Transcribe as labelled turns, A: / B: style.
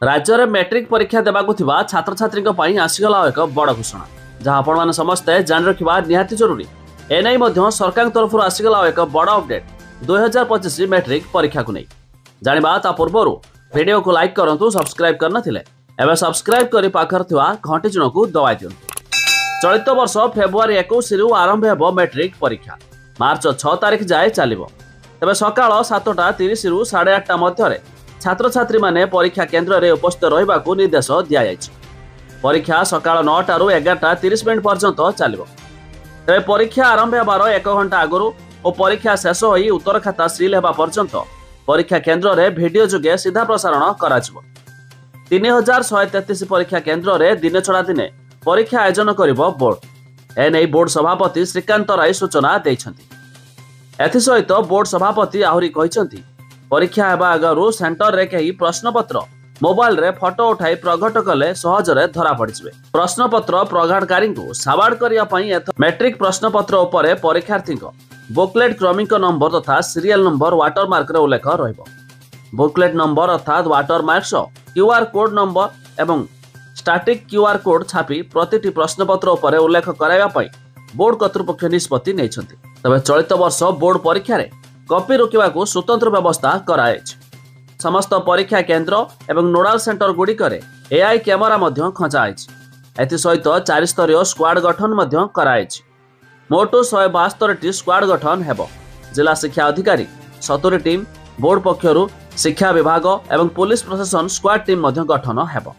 A: राज्य में मैट्रिक परीक्षा देवाक छात्र छात्री आसीगला एक बड़ घोषणा जहां आपण समस्ते जान रखा निहाती जरूरी। एने सरकार तरफ आसीगला एक बड़ अपडेट 2025 मैट्रिक परीक्षा को नहीं जाना ता पूर्व वीडियो को लाइक करूँ, सब्सक्राइब करनथिले एवं सब्सक्राइब करी पाखर थिवा घंटी चिन्ह को दबाई दियंतु। चलित वर्ष फेब्रुआरी 21 आरंभ हो मैट्रिक परीक्षा, मार्च 6 तारिख जाए चलिबो। तबे सकाळ 7:30 रु 8:30 मध्य छात्र छात्री माने परीक्षा केन्द्र में उपस्थित रहिबा को निर्देश दिया जायछि। परीक्षा सकाळ 9 रु 11:30 पर्यंत चलिबो। तबे परीक्षा आरंभ होबार 1 घंटा आगुरु और परीक्षा शेष होई उत्तर खाता सील हेबा पर्यंत परीक्षा केन्द्र में वीडियो जोगे सीधा प्रसारण कराजिबो। 3133 परीक्षा केन्द्र में दिने छड़ा दिने परीक्षा आयोजन करिबो बोर्ड। एने बोर्ड सभापति श्रीकांत राय सूचना दैछन्ति। एथिसहित बोर्ड सभापति आहुरी कहिसन्ति परीक्षा हेबा आगरु सेंटर रे कहीं प्रश्नपत्र मोबाइल रे फोटो उठाई प्रघट कले सहजरे धरा पड़िजिबे। प्रश्नपत्र प्रघाटकारी को साबाड़ करिया पई मैट्रिक प्रश्नपत्र उपरे परीक्षार्थी बुकलेट क्रमिक नंबर तथा सीरियल नंबर वाटरमार्क रे उल्लेख रहिबो। बुकलेट नंबर अर्थात वाटरमार्क्स क्यूआर कोड नंबर एवं स्टैटिक क्यूआर कोड छापी प्रतिटी प्रश्नपत्र उपरे उल्लेख कराइबा पई बोर्ड कर्तृपक्ष निष्पत्ति नेइछन्ति। तबे चलित वर्ष बोर्ड परीक्षा रे कॉपी रोकिबा को स्वतंत्र व्यवस्था करायछि। समस्त परीक्षा केन्द्र एवं नोडाल सेंटर गुड़िकरे एआई कैमरा मध्य खंचायछि। एथिसहित 4 स्तरीय स्क्वाड गठन मध्य करायछि। मोट 172 स्क्वाड गठन हेबो। जिला शिक्षा अधिकारी 70 टीम, बोर्ड पक्षरु शिक्षा विभाग एवं पुलिस प्रशासन स्क्वाड टीम मध्य गठन हेबो।